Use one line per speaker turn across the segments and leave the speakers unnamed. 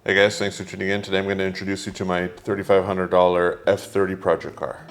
Hey guys, thanks for tuning in. Today I'm going to introduce you to my $3,500 F30 project car.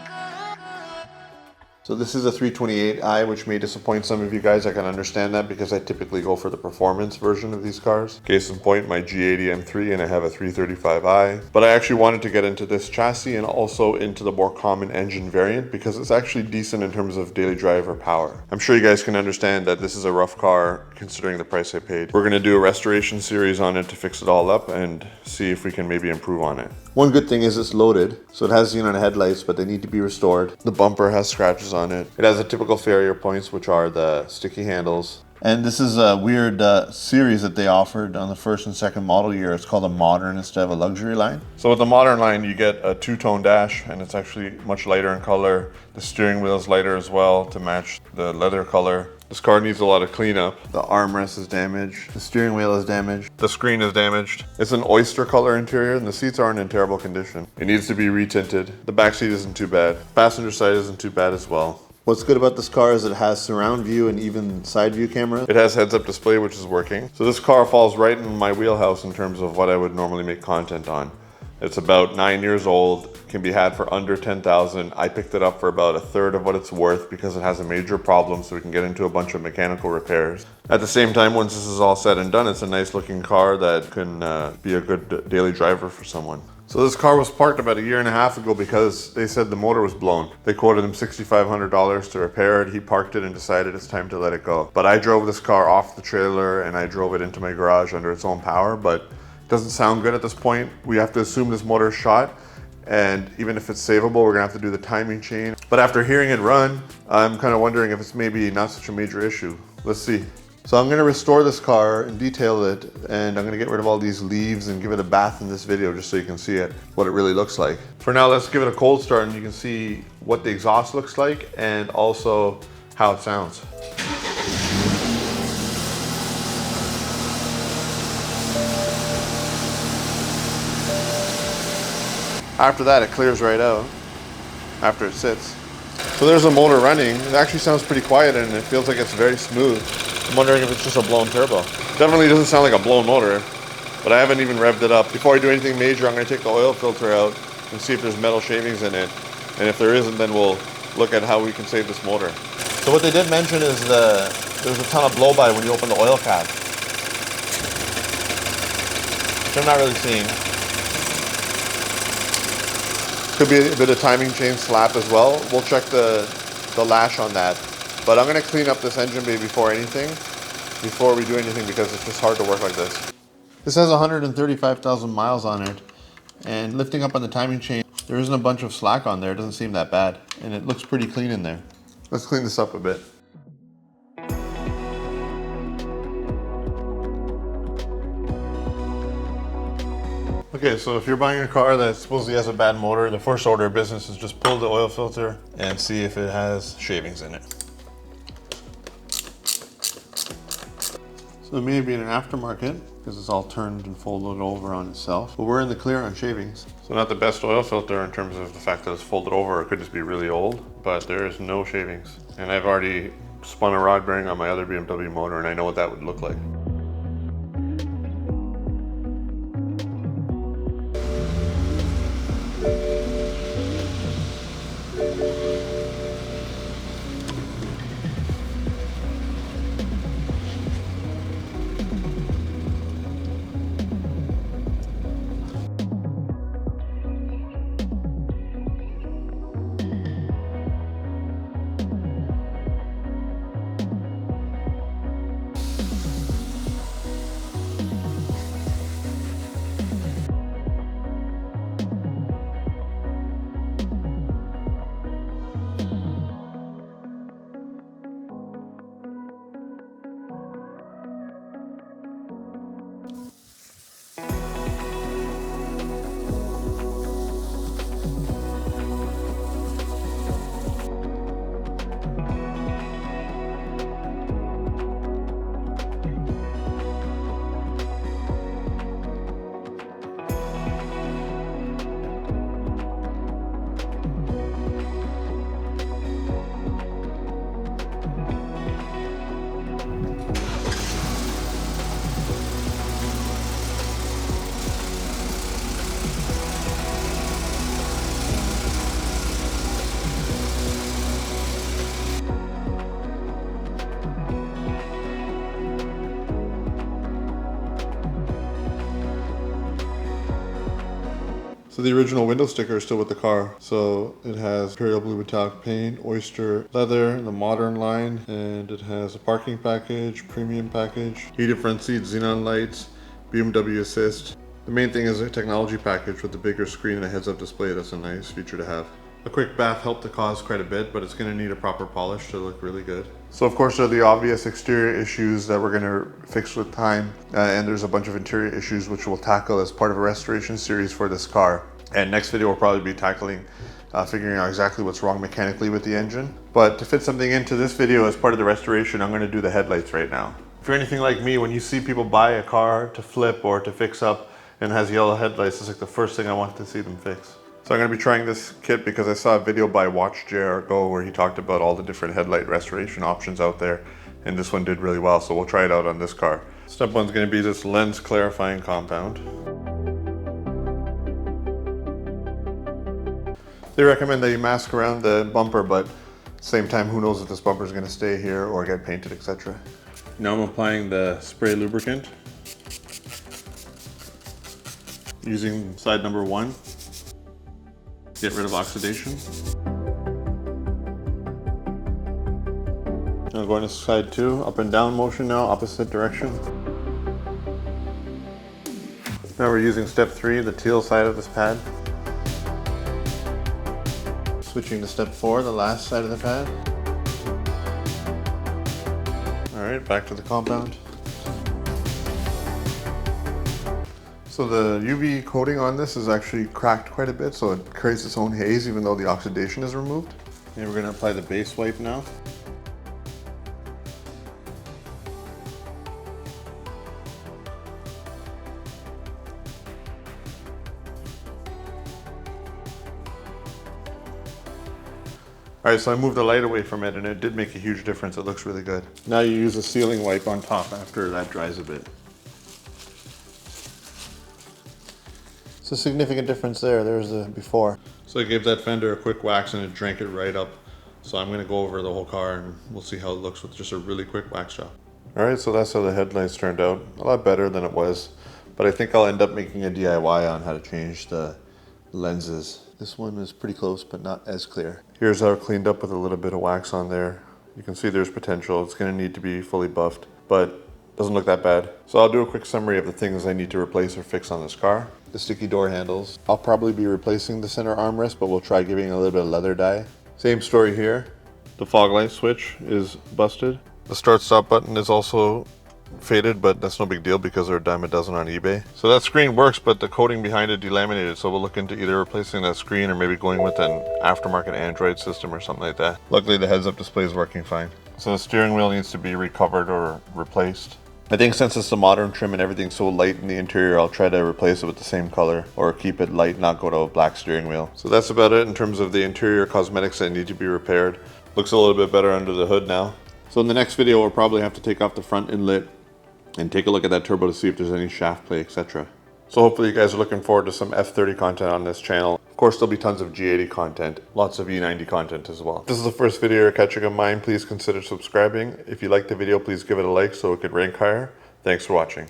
So this is a 328i, which may disappoint some of you guys. I can understand that because I typically go for the performance version of these cars. Case in point, my G80 M3, and I have a 335i. But I actually wanted to get into this chassis and also into the more common engine variant because it's actually decent in terms of daily driver power. I'm sure you guys can understand that this is a rough car considering the price I paid. We're going to do a restoration series on it to fix it all up and see if we can maybe improve on it. One good thing is it's loaded, so it has xenon headlights, but they need to be restored. The bumper has scratches on it. It has the typical failure points, which are the sticky handles. And this is a weird series that they offered on the first and second model year. It's called a modern instead of a luxury line. So with the modern line, you get a two-tone dash, and it's actually much lighter in color. The steering wheel is lighter as well to match the leather color. This car needs a lot of cleanup. The armrest is damaged. The steering wheel is damaged. The screen is damaged. It's an oyster color interior and the seats aren't in terrible condition. It needs to be retinted. The back seat isn't too bad. Passenger side isn't too bad as well. What's good about this car is it has surround view and even side view cameras. It has heads-up display, which is working. So this car falls right in my wheelhouse in terms of what I would normally make content on. It's about 9 years old, can be had for under 10,000. I picked it up for about a third of what it's worth because it has a major problem, so we can get into a bunch of mechanical repairs. At the same time, once this is all said and done, it's a nice looking car that can be a good daily driver for someone. So this car was parked about 1.5 years ago because they said the motor was blown. They quoted him $6,500 to repair it. He parked it and decided it's time to let it go. But I drove this car off the trailer and I drove it into my garage under its own power, but it doesn't sound good at this point. We have to assume this motor is shot, and even if it's savable, we're gonna have to do the timing chain. But after hearing it run, I'm kind of wondering if it's maybe not such a major issue. Let's see. So I'm gonna restore this car and detail it, and I'm gonna get rid of all these leaves and give it a bath in this video just so you can see it, what it really looks like. For now, let's give it a cold start and you can see what the exhaust looks like and also how it sounds. After that, it clears right out after it sits. So there's a motor running. It actually sounds pretty quiet and it feels like it's very smooth. I'm wondering if it's just a blown turbo. Definitely doesn't sound like a blown motor, but I haven't even revved it up. Before I do anything major, I'm gonna take the oil filter out and see if there's metal shavings in it. And if there isn't, then we'll look at how we can save this motor. So what they did mention is there's a ton of blow-by when you open the oil cap, which I'm not really seeing. Could be a bit of timing chain slap as well. We'll check the lash on that. But I'm gonna clean up this engine bay before we do anything, because it's just hard to work like this. This has 135,000 miles on it, and lifting up on the timing chain, there isn't a bunch of slack on there. It doesn't seem that bad, and it looks pretty clean in there. Let's clean this up a bit. Okay, so if you're buying a car that supposedly has a bad motor, the first order of business is just pull the oil filter and see if it has shavings in it. So it may be in an aftermarket because it's all turned and folded over on itself, but we're in the clear on shavings. So not the best oil filter in terms of the fact that it's folded over. It could just be really old, but there is no shavings. And I've already spun a rod bearing on my other BMW motor and I know what that would look like. So the original window sticker is still with the car. So it has Imperial Blue Metallic paint, oyster leather, the modern line, and it has a parking package, premium package, heated front seats, xenon lights, BMW assist. The main thing is a technology package with the bigger screen and a heads-up display. That's a nice feature to have. A quick bath helped the cause quite a bit, but it's going to need a proper polish to look really good. So of course there are the obvious exterior issues that we're going to fix with time, and there's a bunch of interior issues which we'll tackle as part of a restoration series for this car. And next video will probably be tackling figuring out exactly what's wrong mechanically with the engine. But to fit something into this video as part of the restoration, I'm going to do the headlights right now. If you're anything like me, when you see people buy a car to flip or to fix up and has yellow headlights, it's like the first thing I want to see them fix. So I'm going to be trying this kit because I saw a video by Watch JR Go where he talked about all the different headlight restoration options out there, and this one did really well, so we'll try it out on this car. Step one's going to be this lens clarifying compound. They recommend that you mask around the bumper, but at the same time, who knows if this bumper is going to stay here or get painted, etc. Now I'm applying the spray lubricant using side number 1. Get rid of oxidation. Now going to side 2, up and down motion now, opposite direction. Now we're using step 3, the teal side of this pad. Switching to step 4, the last side of the pad. Alright, back to the compound. So the UV coating on this is actually cracked quite a bit, so it creates its own haze even though the oxidation is removed. And we're going to apply the base wipe now. Alright, so I moved the light away from it and it did make a huge difference. It looks really good. Now you use a sealing wipe on top after that dries a bit. It's a significant difference there. There's the before. So I gave that fender a quick wax and it drank it right up. So I'm going to go over the whole car and we'll see how it looks with just a really quick wax job. Alright, so that's how the headlights turned out. A lot better than it was. But I think I'll end up making a DIY on how to change the lenses. This one is pretty close but not as clear. Here's how cleaned up with a little bit of wax on there. You can see there's potential. It's going to need to be fully buffed, but doesn't look that bad. So I'll do a quick summary of the things I need to replace or fix on this car. The sticky door handles. I'll probably be replacing the center armrest, but we'll try giving a little bit of leather dye. Same story here. The fog light switch is busted. The start stop button is also faded, but that's no big deal because they're a dime a dozen on eBay. So that screen works, but the coating behind it delaminated, so we'll look into either replacing that screen or maybe going with an aftermarket Android system or something like that. Luckily the heads-up display is working fine. So the steering wheel needs to be recovered or replaced. I think since it's the modern trim and everything's so light in the interior, I'll try to replace it with the same color or keep it light, not go to a black steering wheel. So that's about it in terms of the interior cosmetics that need to be repaired. Looks a little bit better under the hood now. So in the next video, we'll probably have to take off the front inlet and take a look at that turbo to see if there's any shaft play, etc. So hopefully you guys are looking forward to some F30 content on this channel. Of course, there'll be tons of G80 content, lots of E90 content as well. If this is the first video you're catching of mine, please consider subscribing. If you liked the video, please give it a like so it could rank higher. Thanks for watching.